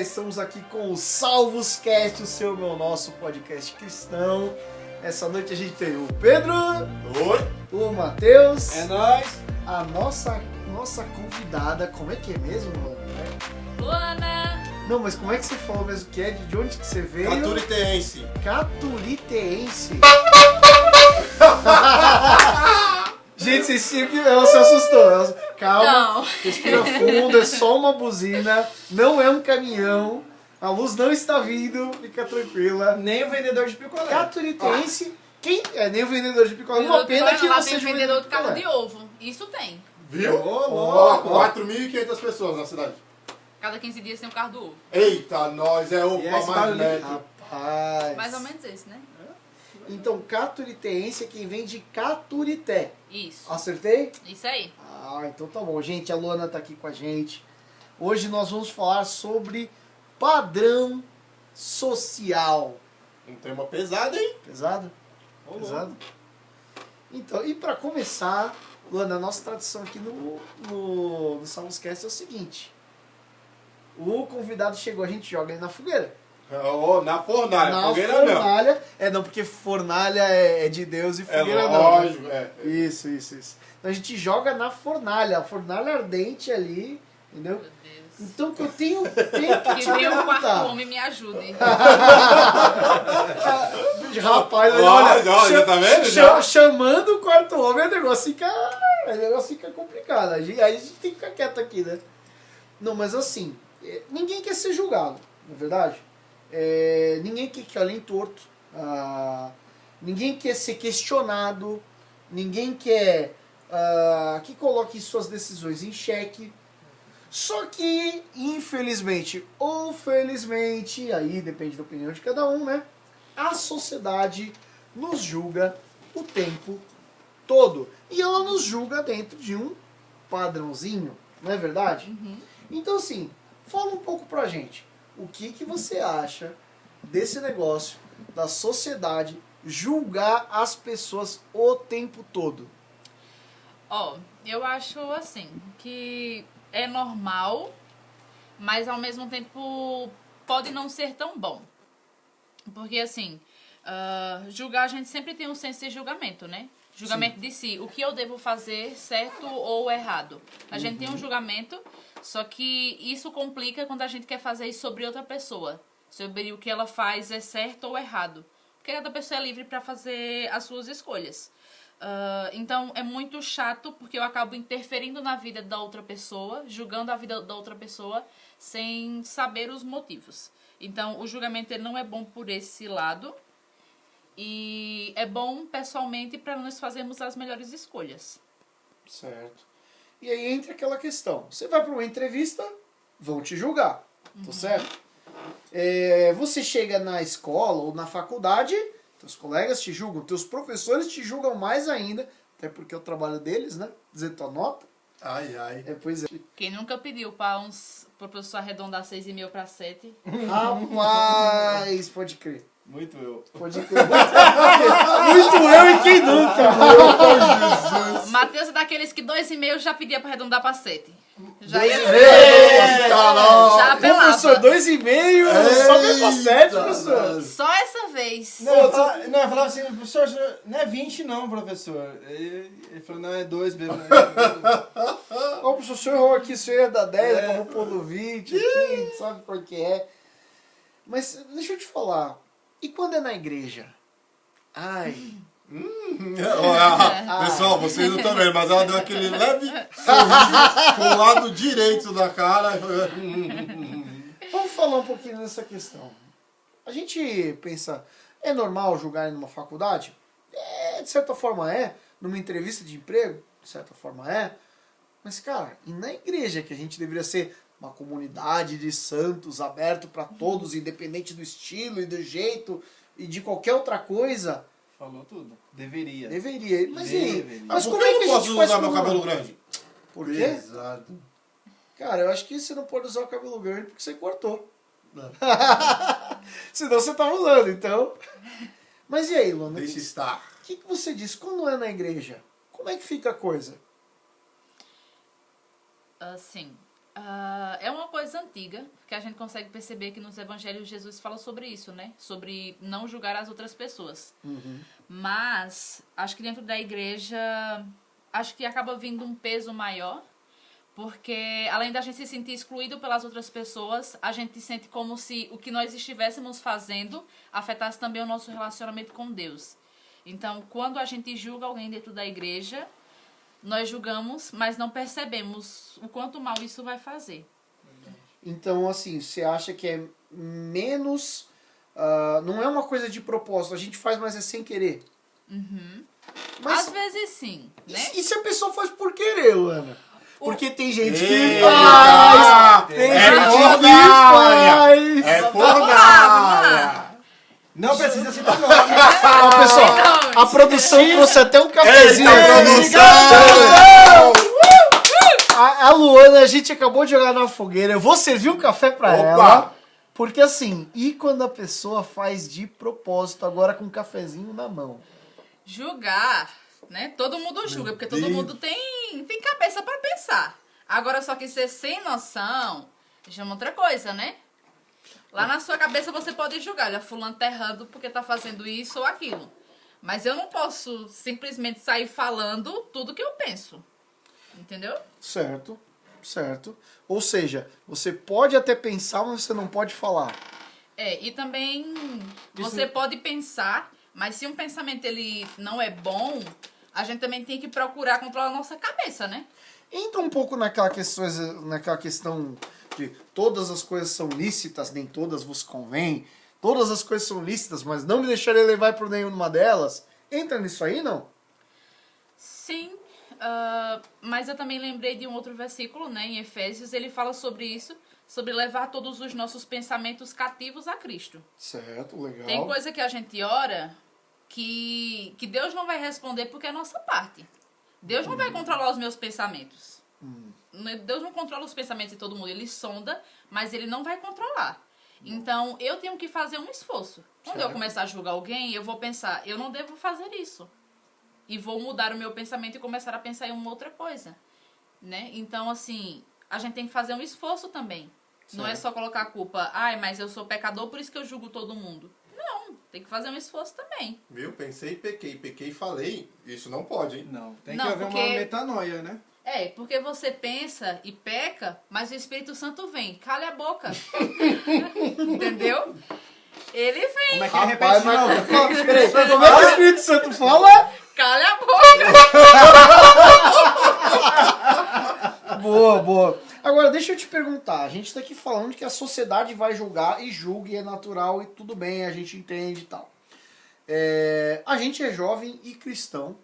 Estamos aqui com o Salvos Cast, o seu, nosso podcast cristão. Essa noite a gente tem o Pedro. Oi. O Matheus. É nóis. A nossa convidada, como é que é mesmo, mano? Luana. Não, mas como é que você falou mesmo que é? De onde que você veio? Caturitense. Caturitense. Gente, vocês tinham que... Ela se assustou. Calma, Não. respira fundo, é só uma buzina, não é um caminhão, a luz não está vindo, fica tranquila. Nem o vendedor de picolé. Caturitense, quem é? Nem o vendedor de picolé. Uma pena que lá você tem um vendedor de carro de ovo. Isso tem. Viu? Ó, 4.500 pessoas na cidade. Cada 15 dias tem um carro do ovo. Eita, nós é o E esse mais barulho? médio. Rapaz. Mais ou menos esse, né? Então, caturitense é quem vem de Caturité. Isso. Acertei? Isso aí. Ah, então tá bom. Gente, a Luana tá aqui com a gente. Hoje nós vamos falar sobre padrão social. Um tema pesado, hein? Pesado? Pesado? Então, e pra começar, Luana, a nossa tradição aqui no Salmoscast é o seguinte. O convidado chegou, a gente joga ele na fogueira. Oh, na fornalha. Na Fogueira não. fornalha. Não, porque fornalha é de Deus e É fogueira não. lógico, Isso. Então a gente joga na fornalha, a fornalha ardente ali, entendeu? Meu Deus. Então o que eu tenho que Que te venha um quarto perguntar. homem e me ajude. Rapaz, Olha, tá vendo? Já? chamando o quarto homem, o negócio fica complicado. Aí a gente tem que ficar quieto aqui, né? Não, mas assim, ninguém quer ser julgado, não é verdade? Ninguém quer olhar em torto, ninguém quer ser questionado, ninguém quer que coloque suas decisões em xeque. Só que, infelizmente ou felizmente, aí depende da opinião de cada um, né? A sociedade nos julga o tempo todo. E ela nos julga dentro de um padrãozinho, não é verdade? Uhum. Então, assim, fala um pouco pra gente. O que você acha desse negócio da sociedade julgar as pessoas o tempo todo? Ó, eu acho assim, que é normal, mas ao mesmo tempo pode não ser tão bom. Porque assim, julgar, a gente sempre tem um senso de julgamento, né? Julgamento de si. O que eu devo fazer, certo ou errado. A gente tem um julgamento, só que isso complica quando a gente quer fazer isso sobre outra pessoa. Sobre o que ela faz é certo ou errado. Porque cada pessoa é livre para fazer as suas escolhas. Então é muito chato porque eu acabo interferindo na vida da outra pessoa, julgando a vida da outra pessoa sem saber os motivos. Então o julgamento ele não é bom por esse lado e é bom pessoalmente para nós fazermos as melhores escolhas. Certo. E aí entra aquela questão. Você vai para uma entrevista, vão te julgar, tá certo? Você chega na escola ou na faculdade, teus colegas te julgam, teus professores te julgam mais ainda, até porque é o trabalho deles, né? Dizer tua nota. Ai. Pois é. Quem nunca pediu para pro professor arredondar 6,5 para 7? Rapaz, pode crer. Muito eu. Pode crer. Muito eu e quem nunca. Jesus. Matheus é daqueles que 2,5 já pedia para arredondar para 7. Já 2,5. ia Professor, já apelava. 2,5, só veio pra 7, professor. Só essa vez. Não, eu falava assim, professor, não é 20 não, professor. Ele falou, não, é 2 mesmo. Ó, o professor errou aqui, o senhor ia dar 10, acabou pondo 20, aqui, sabe qual que é. Mas deixa eu te falar, e quando é na igreja? Ai... Pessoal, vocês não estão vendo, mas ela deu aquele leve sorriso com o lado direito da cara. Vamos falar um pouquinho dessa questão. A gente pensa, é normal julgar numa faculdade? De certa forma é. Numa entrevista de emprego? De certa forma é. Mas, cara, e na igreja, que a gente deveria ser uma comunidade de santos, aberto para todos, independente do estilo e do jeito e de qualquer outra coisa... Falou tudo. Deveria. Deveria. Mas e aí? Deveria. Mas Por como que é eu que não a posso gente faz usar com meu cabelo grande? Por quê? Exato. Cara, eu acho que você não pode usar o cabelo grande porque você cortou. Senão você tava usando, então. Mas e aí, Luana? Deixa estar. O que você disse? Quando é na igreja, como é que fica a coisa? Assim, É uma coisa antiga, que a gente consegue perceber que nos evangelhos Jesus fala sobre isso, né? Sobre não julgar as outras pessoas. Mas, acho que dentro da igreja, acho que acaba vindo um peso maior, porque além da gente se sentir excluído pelas outras pessoas, a gente sente como se o que nós estivéssemos fazendo afetasse também o nosso relacionamento com Deus. Então, quando a gente julga alguém dentro da igreja, nós julgamos, mas não percebemos o quanto mal isso vai fazer. Então, assim, você acha que é menos... não é uma coisa de propósito, a gente faz, mas é sem querer. Mas, Às vezes sim, né? e se a pessoa faz por querer, Luana? Porque tem gente que Eita! faz, tem gente que faz. É Vamos lá. Não precisa citar nome. Ó, pessoal, a produção trouxe até um cafezinho. Eita, pra mim. produção! A Luana, a gente acabou de jogar na fogueira. Eu vou servir um café pra Opa! ela. Porque assim, e quando a pessoa faz de propósito, agora com um cafezinho na mão? Julgar, né? Todo mundo julga, porque todo mundo tem cabeça pra pensar. Agora, só que ser sem noção, chama outra coisa, né? Lá na sua cabeça você pode julgar, olha, fulano tá errando porque tá fazendo isso ou aquilo. Mas eu não posso simplesmente sair falando tudo que eu penso. Entendeu? Certo, certo. Ou seja, você pode até pensar, mas você não pode falar. E também você pode pensar, mas se um pensamento ele não é bom, a gente também tem que procurar controlar a nossa cabeça, né? Entra um pouco naquela questão de todas as coisas são lícitas, nem todas vos convém. Todas as coisas são lícitas, mas não me deixarei levar por nenhuma delas. Entra nisso aí, não? Sim, mas eu também lembrei de um outro versículo, né, em Efésios, ele fala sobre isso, sobre levar todos os nossos pensamentos cativos a Cristo. Certo, legal. Tem coisa que a gente ora que Deus não vai responder porque é a nossa parte. Deus não vai controlar os meus pensamentos. Deus não controla os pensamentos de todo mundo. Ele sonda, mas ele não vai controlar. Então, eu tenho que fazer um esforço. Quando eu começar a julgar alguém, eu vou pensar, eu não devo fazer isso. E vou mudar o meu pensamento e começar a pensar em uma outra coisa. Né? Então, assim, a gente tem que fazer um esforço também. Certo. Não é só colocar a culpa, mas eu sou pecador, por isso que eu julgo todo mundo. Não, tem que fazer um esforço também. Viu? Pensei e pequei e falei. Isso não pode, hein? Não, tem Não, que haver porque- uma metanoia, né? Porque você pensa e peca, mas o Espírito Santo vem. Cala a boca. Entendeu? Ele vem. Como é que Rapaz, repete de novo? mas... Peraí, como é que o Espírito Santo fala? Cala a boca. Boa, boa. Agora, deixa eu te perguntar. A gente tá aqui falando que a sociedade vai julgar e julga e é natural e tudo bem, a gente entende e tal. A gente é jovem e cristão.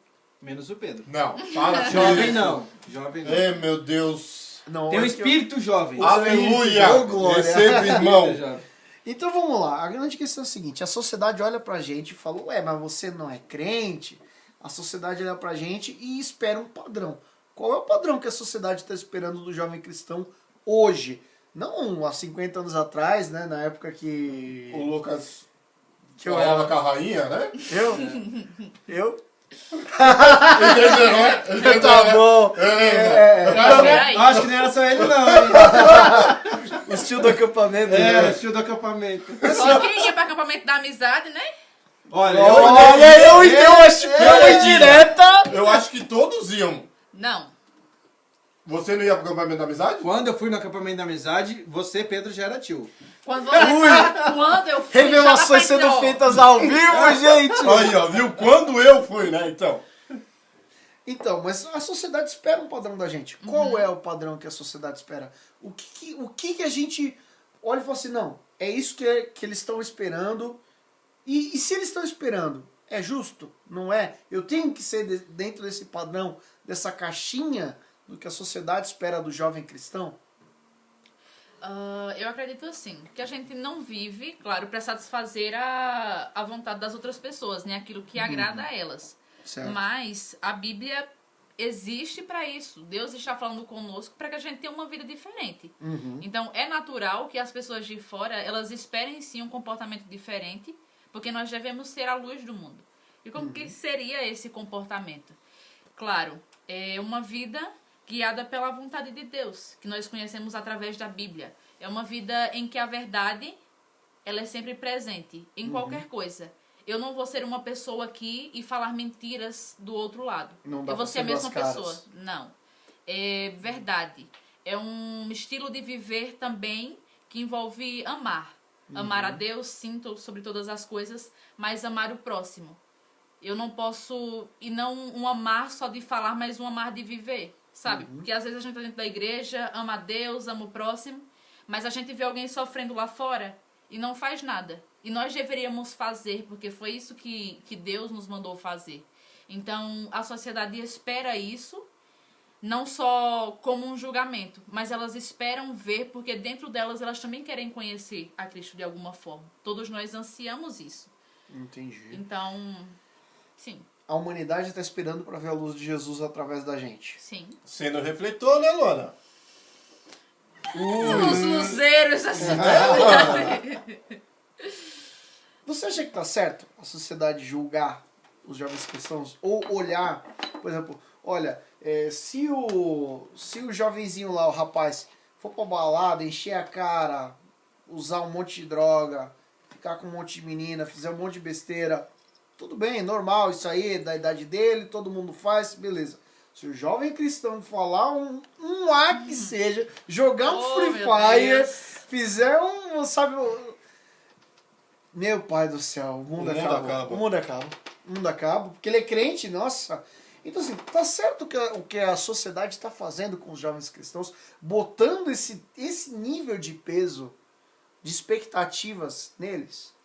Menos o Pedro. Não, para com Jovem isso. não. Jovem não. Meu Deus. Não, Tem um é que eu- espírito jovem. Aleluia. Ô, glória. Receba, irmão. Espírito jovem. Então vamos lá. A grande questão é a seguinte: a sociedade olha pra gente e fala, mas você não é crente? A sociedade olha pra gente e espera um padrão. Qual é o padrão que a sociedade está esperando do jovem cristão hoje? Não há 50 anos atrás, né? Na época que... O Lucas que eu falava era... com a rainha, né? Eu? Entendeu, né? Entendeu, Tá né? bom. Peraí. Acho que não era só ele, não. Hein? O estilo do acampamento. Era o né? estilo do acampamento. Só quem ia para acampamento da amizade, né? Olha, Olha, eu acho que eu foi ia. direta. Eu acho que todos iam. Não. Você não ia pro acampamento da amizade? Quando eu fui no acampamento da amizade, você, Pedro, já era tio. Quando eu fui, Revelações já sendo entrou. feitas ao vivo, gente. Aí, ó, viu? Quando eu fui, né? Então, mas a sociedade espera um padrão da gente. Qual é o padrão que a sociedade espera? O que a gente olha e fala assim, não, é isso que eles estão esperando. E se eles estão esperando, é justo? Não é? Eu tenho que ser dentro desse padrão, dessa caixinha do que a sociedade espera do jovem cristão? Eu acredito assim, que a gente não vive, claro, para satisfazer a vontade das outras pessoas, né? Aquilo que agrada a elas. Certo. Mas a Bíblia existe para isso. Deus está falando conosco para que a gente tenha uma vida diferente. Então, é natural que as pessoas de fora, elas esperem sim um comportamento diferente, porque nós devemos ser a luz do mundo. E como que seria esse comportamento? Claro, é uma vida guiada pela vontade de Deus, que nós conhecemos através da Bíblia. É uma vida em que a verdade, ela é sempre presente, em qualquer coisa. Eu não vou ser uma pessoa aqui e falar mentiras do outro lado. Não dá Eu vou pra ser a ser duas mesma caras. pessoa. Não. É verdade. É um estilo de viver também que envolve amar. Amar a Deus, sim, sobre todas as coisas, mas amar o próximo. Eu não posso, e não um amar só de falar, mas um amar de viver, sabe? Porque às vezes a gente tá dentro da igreja, ama a Deus, ama o próximo, mas a gente vê alguém sofrendo lá fora e não faz nada. E nós deveríamos fazer, porque foi isso que Deus nos mandou fazer. Então, a sociedade espera isso, não só como um julgamento, mas elas esperam ver, porque dentro delas elas também querem conhecer a Cristo de alguma forma. Todos nós ansiamos isso. Entendi. Então, sim, A humanidade está esperando para ver a luz de Jesus através da gente. sim. Sendo refletor, né, Luana? Os luzeiros da cidade. Você acha que tá certo a sociedade julgar os jovens cristãos? Ou olhar, por exemplo, olha, se o jovenzinho lá, o rapaz, for pra balada, encher a cara, usar um monte de droga, ficar com um monte de menina, fizer um monte de besteira, tudo bem, normal, isso aí, da idade dele, todo mundo faz, beleza. Se o jovem cristão falar um A que seja, jogar um Oh, Free meu Fire, Deus. fizer um, sabe, meu pai do céu, o mundo acaba. O mundo acaba. O mundo acaba, porque ele é crente, nossa. Então assim, tá certo o que a sociedade está fazendo com os jovens cristãos, botando esse nível de peso, de expectativas neles?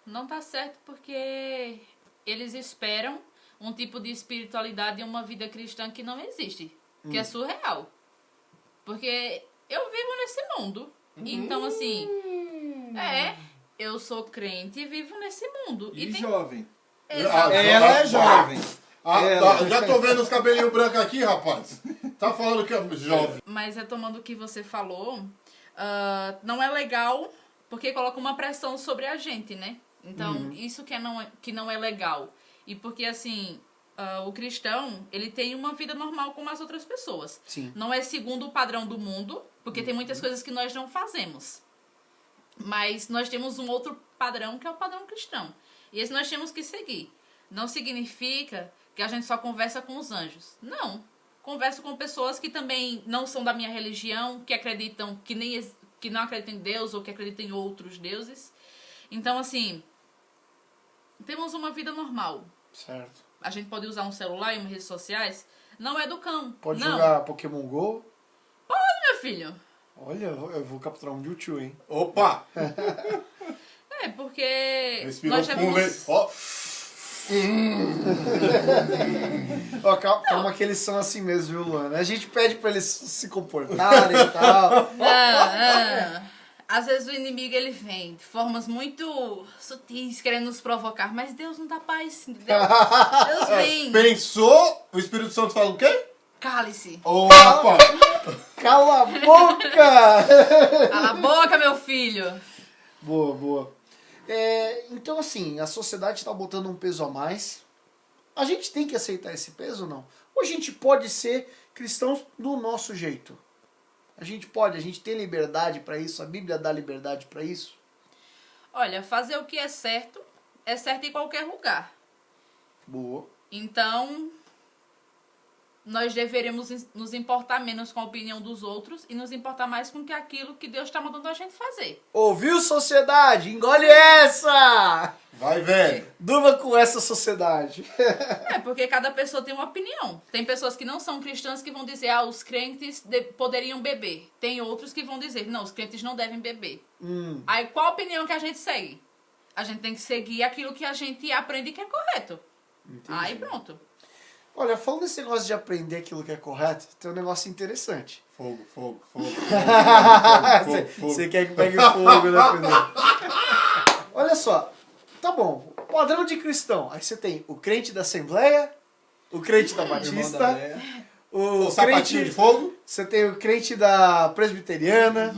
Não tá certo porque eles esperam um tipo de espiritualidade e uma vida cristã que não existe, que é surreal. Porque eu vivo nesse mundo. Então, assim, eu sou crente e vivo nesse mundo. E tem... jovem. Exato. Ela é jovem. Já tô vendo os cabelinhos brancos aqui, rapaz. Tá falando que é jovem. Mas retomando o que você falou, não é legal porque coloca uma pressão sobre a gente, né? Então, isso que não é legal. E porque, assim, o cristão, ele tem uma vida normal como as outras pessoas. Sim. Não é segundo o padrão do mundo, porque tem muitas coisas que nós não fazemos. Mas nós temos um outro padrão, que é o padrão cristão. E esse nós temos que seguir. Não significa que a gente só conversa com os anjos. Não. Converso com pessoas que também não são da minha religião, que acreditam, que não acreditam em Deus ou que acreditam em outros deuses. Então, assim, temos uma vida normal. Certo. A gente pode usar um celular e umas redes sociais. Não é do cão. Pode não. jogar Pokémon GO? Meu filho. Olha, eu vou capturar um Mewtwo, hein? Opa! É, porque Respirou nós fundo, hein? temos... Ó, Ó, calma que eles são assim mesmo, viu, Luana? A gente pede pra eles se comportarem e tal. Às vezes o inimigo ele vem de formas muito sutis, querendo nos provocar, mas Deus não dá paz. Deus vem. pensou, o Espírito Santo fala o quê? Cale-se. Opa! Cala a boca! Cala a boca, meu filho. Boa, boa. Então, assim, a sociedade está botando um peso a mais. A gente tem que aceitar esse peso ou não? Ou a gente pode ser cristãos do nosso jeito? A gente tem liberdade para isso? A Bíblia dá liberdade para isso? Olha, fazer o que é certo em qualquer lugar. Boa. Então, nós deveríamos nos importar menos com a opinião dos outros e nos importar mais com aquilo que Deus está mandando a gente fazer. Ouviu, sociedade? Engole essa! Vai, velho. Durma com essa sociedade. Porque cada pessoa tem uma opinião. Tem pessoas que não são cristãs que vão dizer, os crentes poderiam beber. Tem outros que vão dizer, não, os crentes não devem beber. Aí qual a opinião que a gente segue? A gente tem que seguir aquilo que a gente aprende que é correto. Entendi. Aí pronto. Olha, falando desse negócio de aprender aquilo que é correto, tem um negócio interessante. Fogo. Você quer que pegue fogo, né, Pedro? Olha só, tá bom, padrão de cristão. Aí você tem o crente da Assembleia, o crente da Batista, o sapatinho de fogo. Você tem o crente da Presbiteriana,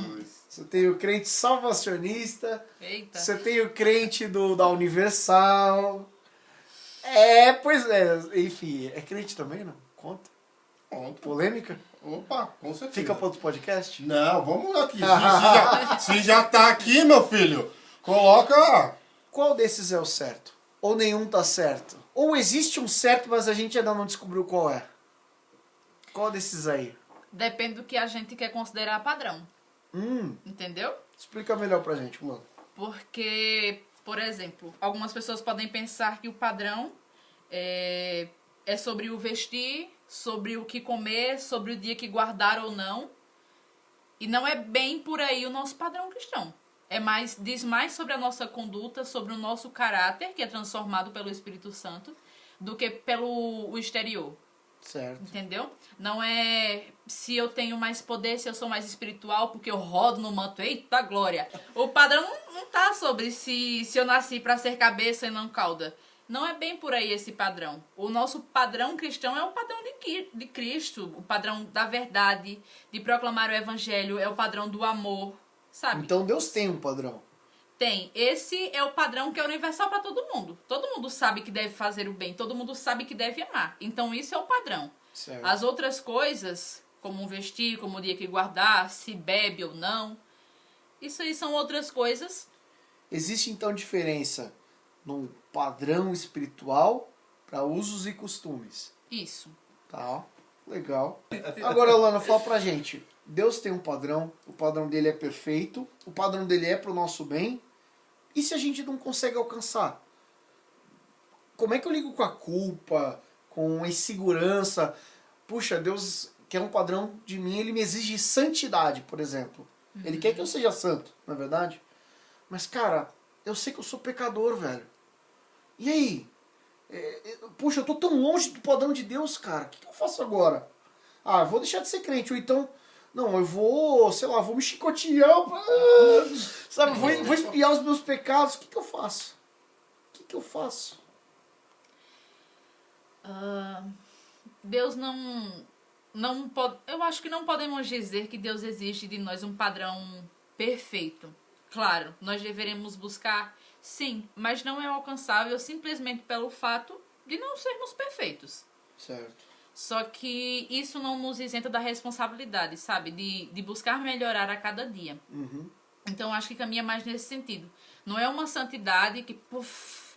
você tem o crente salvacionista, Eita. você tem o crente da Universal. Pois é, enfim, é crente também, não? Conta. Pronto. Polêmica? Opa, com certeza. Fica para outro podcast? Não, vamos aqui. Se já tá aqui, meu filho, coloca... Qual desses é o certo? Ou nenhum tá certo? Ou existe um certo, mas a gente ainda não descobriu qual é? Qual desses aí? Depende do que a gente quer considerar padrão. Entendeu? Explica melhor pra gente, mano. Porque, por exemplo, algumas pessoas podem pensar que o padrão é sobre o vestir, sobre o que comer, sobre o dia que guardar ou não. E não é bem por aí o nosso padrão cristão. Diz mais sobre a nossa conduta, sobre o nosso caráter, que é transformado pelo Espírito Santo, do que pelo o exterior. Certo. Entendeu? Não é se eu tenho mais poder, se eu sou mais espiritual, porque eu rodo no manto. Eita glória! O padrão não tá sobre se eu nasci para ser cabeça e não cauda. Não é bem por aí esse padrão. O nosso padrão cristão é o padrão de Cristo. O padrão da verdade, de proclamar o evangelho, é o padrão do amor, sabe? Então Deus tem um padrão. Tem. Esse é o padrão que é universal para todo mundo. Todo mundo sabe que deve fazer o bem. Todo mundo sabe que deve amar. Então isso é o padrão. Certo. As outras coisas, como vestir, como o dia que guardar, se bebe ou não, isso aí são outras coisas. Existe então diferença num padrão espiritual para usos e costumes. Isso. Tá? Legal. Agora, Lana, fala pra gente. Deus tem um padrão, o padrão dele é perfeito, o padrão dele é pro nosso bem. E se a gente não consegue alcançar? Como é que eu ligo com a culpa, com a insegurança? Puxa, Deus quer um padrão de mim, ele me exige santidade, por exemplo. Ele quer que eu seja santo, não é verdade? Mas, cara, eu sei que eu sou pecador, velho. E aí? Puxa, eu tô tão longe do padrão de Deus, cara. O que eu faço agora? Ah, eu vou deixar de ser crente. Ou então, não, eu vou, sei lá, vou me chicotear. Sabe, vou espiar os meus pecados. O que eu faço? O que eu faço? Deus não pode. Eu acho que não podemos dizer que Deus exige de nós um padrão perfeito. Claro, nós deveremos buscar, sim, mas não é alcançável simplesmente pelo fato de não sermos perfeitos. Certo. Só que isso não nos isenta da responsabilidade, sabe? De buscar melhorar a cada dia. Uhum. Então, acho que caminha mais nesse sentido. Não é uma santidade que,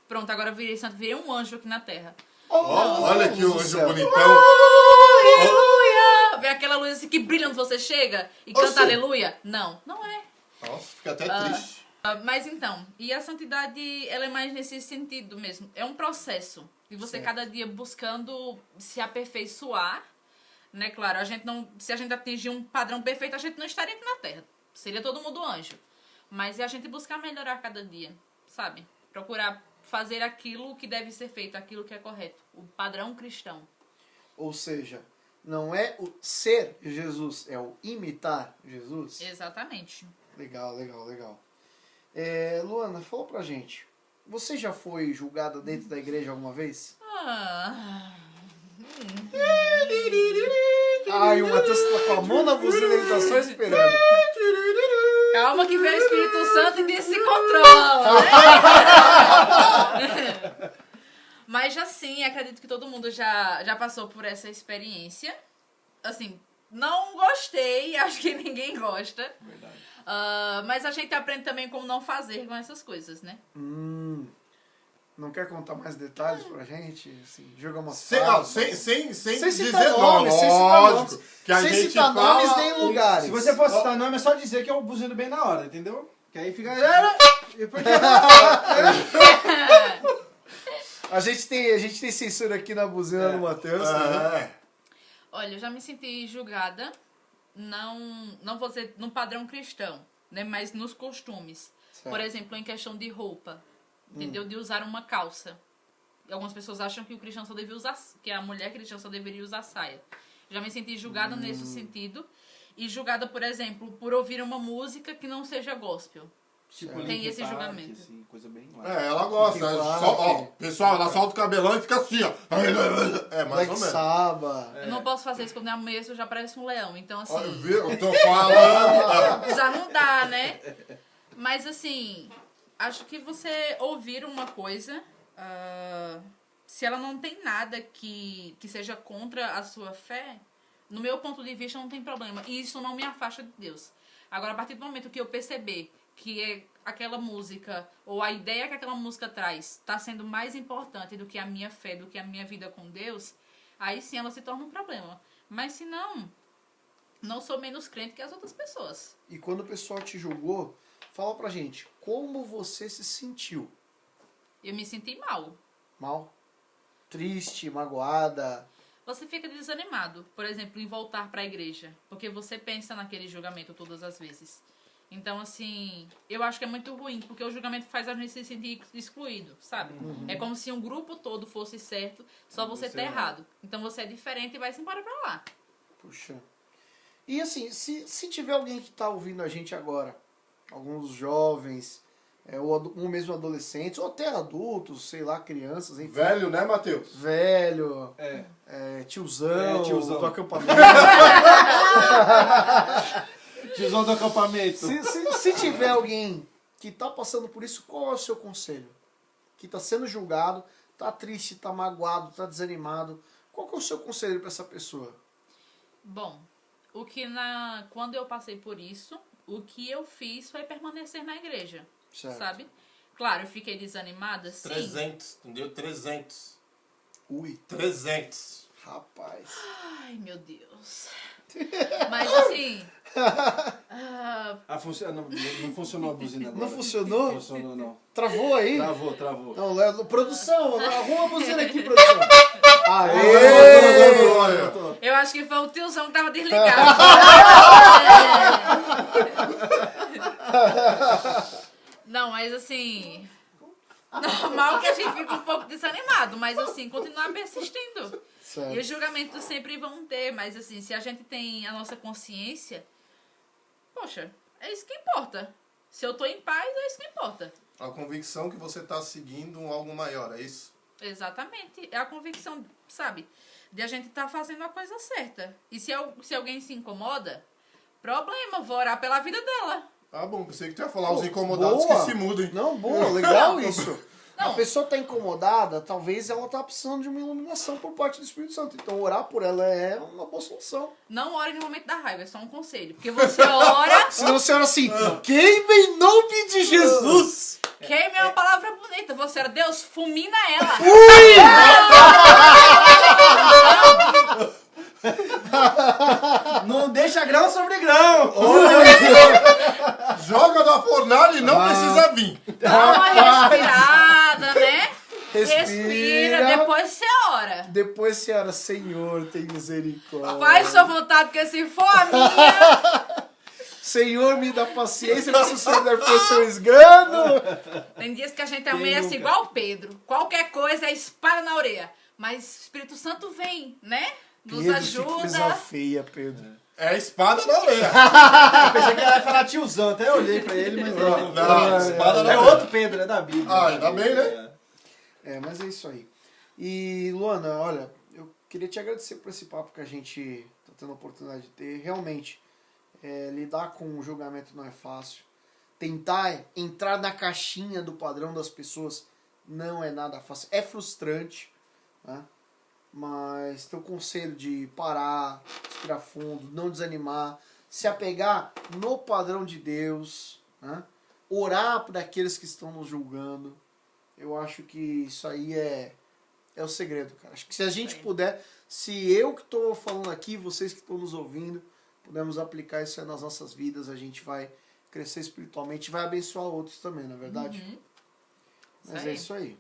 pronto, agora eu virei santo, virei um anjo aqui na Terra. Olha que o anjo bonitão. Aleluia! Vê aquela luz assim que brilha onde você chega e canta Oxi. aleluia? Não, não é. Nossa, fica até triste. Mas então, e a santidade, ela é mais nesse sentido mesmo. É um processo. E você Certo. cada dia buscando se aperfeiçoar, né? Claro, se a gente atingir um padrão perfeito, a gente não estaria aqui na Terra. Seria todo mundo anjo. Mas é a gente buscar melhorar cada dia, sabe? Procurar fazer aquilo que deve ser feito, aquilo que é correto. O padrão cristão. Ou seja, não é o ser Jesus, é o imitar Jesus. Exatamente. Legal. Luana, fala pra gente. Você já foi julgada dentro da igreja alguma vez? Ai, o Matheus tá com a mão na buzina, ele tá só esperando. Calma que veio o Espírito Santo e disse se controla, né? Mas assim, acredito que todo mundo já passou por essa experiência. Assim, não gostei, acho que ninguém gosta. Verdade. Mas a gente aprende também como não fazer com essas coisas, né? Não quer contar mais detalhes pra gente? Assim, jogar uma Sem citar dizer nomes, sem citar lógico. nomes. Que a Sem gente citar fala... nomes nem lugares. Se você for citar nome, é só dizer que eu buzino bem na hora, entendeu? Que aí fica... A gente tem censura aqui na buzina do Matheus. Né? Olha, eu já me senti julgada, não vou dizer no padrão cristão, né? Mas nos costumes. Certo. Por exemplo, em questão de roupa, entendeu? De usar uma calça. E algumas pessoas acham que o cristão só deve usar, que a mulher cristã só deveria usar saia. Já me senti julgada nesse sentido. E julgada, por exemplo, por ouvir uma música que não seja gospel. Tipo, Tem Linkin esse Park, julgamento. assim, coisa bem Ela gosta. Linkin Park. Ó, pessoal, ela solta o cabelão e fica assim, ó. É, mais Black ou menos. Sabbath. Eu não posso fazer isso quando eu amanheço, eu já pareço um leão. Então, assim, Olha, eu tô falando. já não dá, né? Mas, assim, acho que você ouvir uma coisa, se ela não tem nada que seja contra a sua fé, No meu ponto de vista, não tem problema. E isso não me afasta de Deus. Agora, a partir do momento que eu perceber que aquela música, ou a ideia que aquela música traz, está sendo mais importante do que a minha fé, do que a minha vida com Deus, aí sim ela se torna um problema. Mas se não sou menos crente que as outras pessoas. E quando o pessoal te julgou, fala pra gente, como você se sentiu? Eu me senti mal. Mal? Triste, magoada? Você fica desanimado, por exemplo, em voltar para a igreja, porque você pensa naquele julgamento todas as vezes. Então, assim, eu acho que é muito ruim, porque o julgamento faz a gente se sentir excluído, sabe? É como se um grupo todo fosse certo, só você tá errado. Então você é diferente e vai se embora pra lá. Puxa. E assim, se tiver alguém que tá ouvindo a gente agora, alguns jovens, ou mesmo adolescentes, ou até adultos, sei lá, crianças, enfim. Velho, né, Matheus? Velho. Tiozão, tiozão. do acampamento. Tiozão do acampamento. Se tiver alguém que tá passando por isso, qual é o seu conselho? Que tá sendo julgado, tá triste, tá magoado, tá desanimado. Qual que é o seu conselho para essa pessoa? Bom, quando eu passei por isso, o que eu fiz foi permanecer na igreja, Certo. sabe? Claro, eu fiquei desanimada, sim. 300, entendeu? 300. Ui, 300. rapaz. Ai, meu Deus. Mas assim... Não funcionou a buzina agora. Não funcionou? Não funcionou, não. Travou aí? Travou. Não, Léo, produção, arruma a buzina aqui, produção. Aê! Eu acho que foi o tiozão que tava desligado. Não, mas assim... Normal que a gente fica um pouco desanimado, mas assim, continuar persistindo. Certo. E os julgamentos sempre vão ter, mas assim, se a gente tem a nossa consciência, poxa, é isso que importa. Se eu tô em paz, é isso que importa. A convicção que você está seguindo algo maior, é isso? Exatamente. É a convicção, sabe, de a gente estar fazendo a coisa certa. E se alguém se incomoda, problema, vou orar pela vida dela. Ah, bom, pensei que tu ia falar os incomodados Boa. que se mudem. Não, boa, legal isso. Não. A pessoa tá incomodada, talvez ela tá precisando de uma iluminação por parte do Espírito Santo. Então orar por ela é uma boa solução. Não ore no momento da raiva, é só um conselho. Porque você ora, Senão você ora assim, queima em nome de Jesus. queima é uma palavra bonita. Você ora, Deus, fulmina ela. Não deixa grão sobre grão. Joga da fornalha e não precisa vir. Dá uma respirada, né? Respira. Respira, depois você ora. Depois você ora, Senhor, tem misericórdia. Faz sua vontade, porque se for a minha... Senhor, me dá paciência, se o Senhor for seu esgano. Tem dias que a gente amanhece igual Pedro. Qualquer coisa é espada na orelha. Mas o Espírito Santo vem, né? Nos Pedro, que coisa ajuda. feia, Pedro. É a espada na orelha. Eu pensei que ela ia falar tiozão, até olhei pra ele, mas Não, espada na é orelha. outro Pedro, é da Bíblia. Ah, ainda bem, né? Mas é isso aí. E, Luana, olha, eu queria te agradecer por esse papo que a gente tá tendo a oportunidade de ter. Realmente, lidar com o julgamento não é fácil. Tentar entrar na caixinha do padrão das pessoas não é nada fácil. É frustrante, né? Mas teu conselho de parar, respirar fundo, não desanimar, se apegar no padrão de Deus, né? Orar por aqueles que estão nos julgando, eu acho que isso aí é o segredo, cara. Acho que se a gente puder, se eu que estou falando aqui, vocês que estão nos ouvindo, pudermos aplicar isso aí nas nossas vidas, a gente vai crescer espiritualmente e vai abençoar outros também, não é verdade? Mas é isso aí.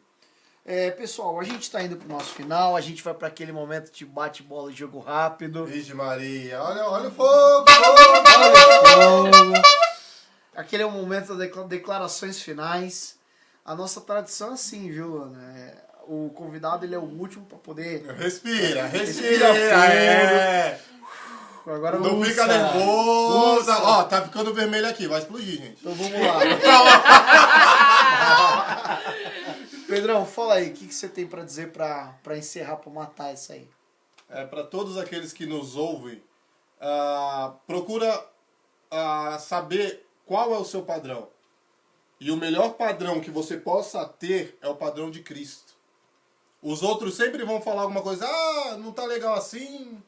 Pessoal, a gente está indo pro nosso final, a gente vai para aquele momento de bate-bola e jogo rápido. Virgem Maria, olha o fogo, Aquele é o momento das declarações finais. A nossa tradição é assim, viu, Luana? O convidado ele é o último para poder... Respira Respira fundo. Agora Não vamos fica nervoso. Ó, tá ficando vermelho aqui, vai explodir, gente. Então vamos lá. Pedrão, fala aí, o que você tem para dizer para encerrar, para matar isso aí? Para todos aqueles que nos ouvem, procura saber qual é o seu padrão. E o melhor padrão que você possa ter é o padrão de Cristo. Os outros sempre vão falar alguma coisa, não tá legal assim.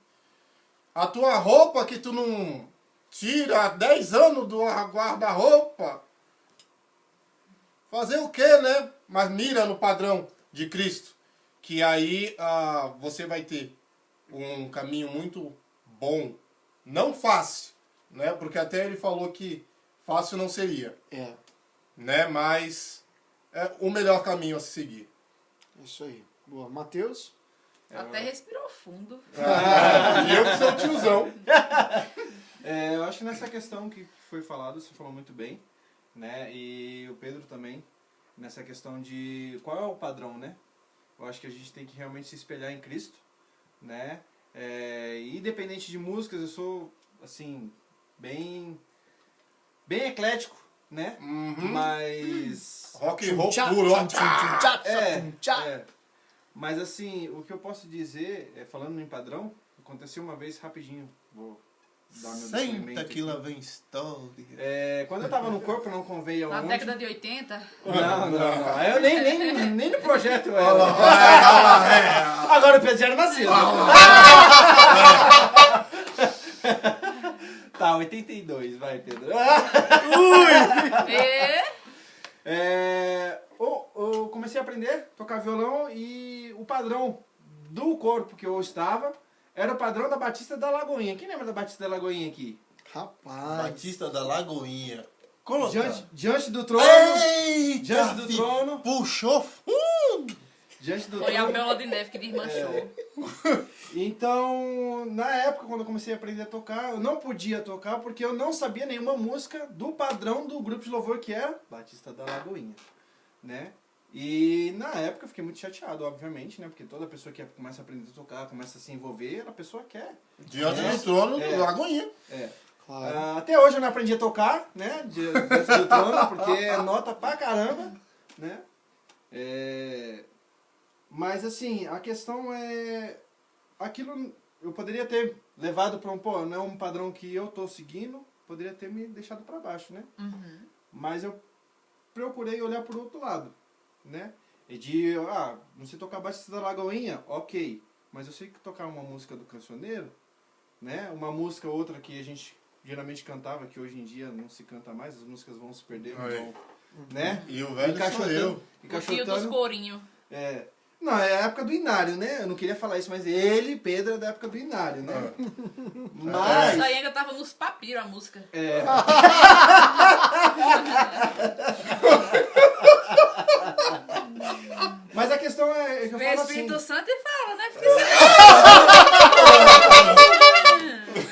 A tua roupa que tu não tira há 10 anos do guarda-roupa. Fazer o quê, né? Mas mira no padrão de Cristo. Que aí você vai ter um caminho muito bom. Não fácil, né? Porque até ele falou que fácil não seria. Né? Mas é o melhor caminho a se seguir. Isso aí. Boa. Matheus? Até respirou fundo. E eu que sou o tiozão. Eu acho que nessa questão que foi falado, você falou muito bem, né? E o Pedro também, nessa questão de qual é o padrão, né? Eu acho que a gente tem que realmente se espelhar em Cristo, né? Independente de músicas, eu sou, assim, bem eclético, né? Mas... Rock and roll puro, ó. Mas assim, o que eu posso dizer, falando em padrão, aconteceu uma vez rapidinho, vou dar meu depoimento Senta que aqui. lá vem história. Quando eu tava no corpo, não convém Na aonde. década de 80. Não. Aí eu nem no projeto eu era. Agora o Pedro já era nascido. Tá, 82, vai, Pedro. Eu comecei a aprender a tocar violão e o padrão do corpo que eu estava era o padrão da Batista da Lagoinha. Quem lembra da Batista da Lagoinha aqui? Rapaz. Batista da Lagoinha. Diante do trono. Eita, Diante do trono. Puxou fundo. Diante do Foi a trono. Bola de Neve que desmanchou. Então, na época, quando eu comecei a aprender a tocar, eu não podia tocar porque eu não sabia nenhuma música do padrão do grupo de louvor que era Batista da Lagoinha, né? E na época eu fiquei muito chateado, obviamente, né? Porque toda pessoa que começa a aprender a tocar, começa a se envolver, a pessoa quer. Diante do trono do Lagoinha. Claro. Até hoje eu não aprendi a tocar, né? Diante do trono, porque é nota pra caramba, né? Mas assim, a questão é... Aquilo eu poderia ter levado para não é um padrão que eu tô seguindo, poderia ter me deixado para baixo, né? Mas eu procurei olhar por outro lado, né? E de, não sei tocar Batista da Lagoinha, ok. Mas eu sei que tocar uma música do cancioneiro, né? Uma música outra que a gente geralmente cantava, que hoje em dia não se canta mais, as músicas vão se perder, vão, né? E o velho sou eu. O fio dos corinhos. Não, é a época do Inário, né? Eu não queria falar isso, mas ele, Pedro, é da época do Inário, né? Mas... Isso aí ainda tava nos papiros a música. Mas a questão é que eu Vem falo o assim... Espírito Santo e fala, né?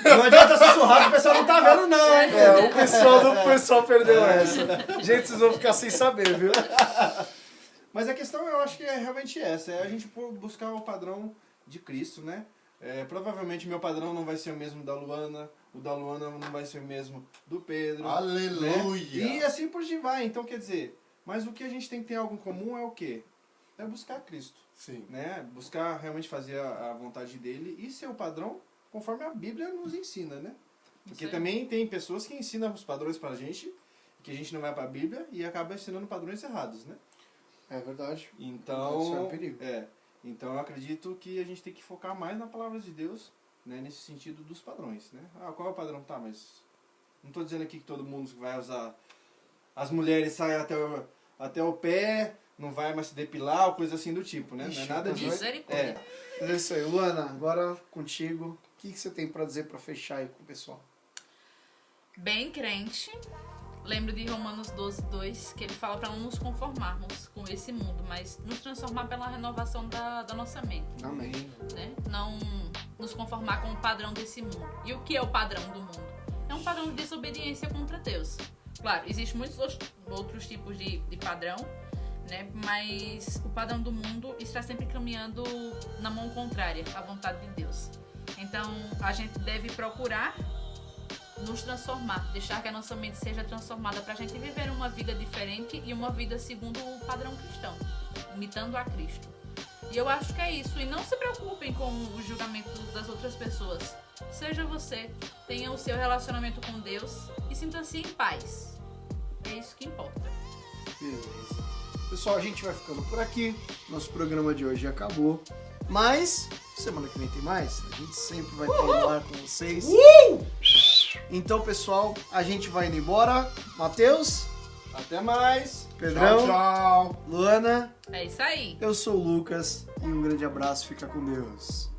Não adianta sussurrar que o pessoal não tá vendo, não, hein? O pessoal perdeu essa. Gente, vocês vão ficar sem saber, viu? Mas a questão eu acho que é realmente essa, é a gente buscar o padrão de Cristo, né? Provavelmente meu padrão não vai ser o mesmo da Luana, o da Luana não vai ser o mesmo do Pedro. Aleluia! Né? E assim por diante vai, então quer dizer, mas o que a gente tem que ter algo em comum é o quê? É buscar Cristo. Sim. Né? Buscar realmente fazer a vontade dele e ser o padrão conforme a Bíblia nos ensina, né? Porque também tem pessoas que ensinam os padrões pra gente, que a gente não vai pra Bíblia e acaba ensinando padrões errados, né? É verdade. Então, Isso é um perigo. Então eu acredito que a gente tem que focar mais na palavra de Deus, né, nesse sentido dos padrões, né? Qual é o padrão? Tá, mas não estou dizendo aqui que todo mundo vai usar, as mulheres saem até o pé, não vai mais se depilar ou coisa assim do tipo, né? Ixi, não é nada disso. Misericórdia. É isso aí. Luana, agora contigo. O que você tem pra dizer pra fechar aí com o pessoal? Bem crente. Lembro de Romanos 12:2, que ele fala para não nos conformarmos com esse mundo, mas nos transformar pela renovação da nossa mente. Amém. Né? Não nos conformar com o padrão desse mundo. E o que é o padrão do mundo? É um padrão de desobediência contra Deus. Claro, existem muitos outros tipos de padrão, né? Mas o padrão do mundo está sempre caminhando na mão contrária à vontade de Deus. Então, a gente deve procurar nos transformar, deixar que a nossa mente seja transformada para a gente viver uma vida diferente e uma vida segundo o padrão cristão, imitando a Cristo. E eu acho que é isso. E não se preocupem com o julgamento das outras pessoas. Seja você, tenha o seu relacionamento com Deus e sinta-se em paz. É isso que importa. Beleza. Pessoal, a gente vai ficando por aqui. Nosso programa de hoje acabou. Mas Semana que vem tem mais. A gente sempre vai estar no ar com vocês. Então, pessoal, a gente vai indo embora. Matheus, Até mais. Pedrão, Tchau. Luana, É isso aí. eu sou o Lucas e um grande abraço. Fica com Deus.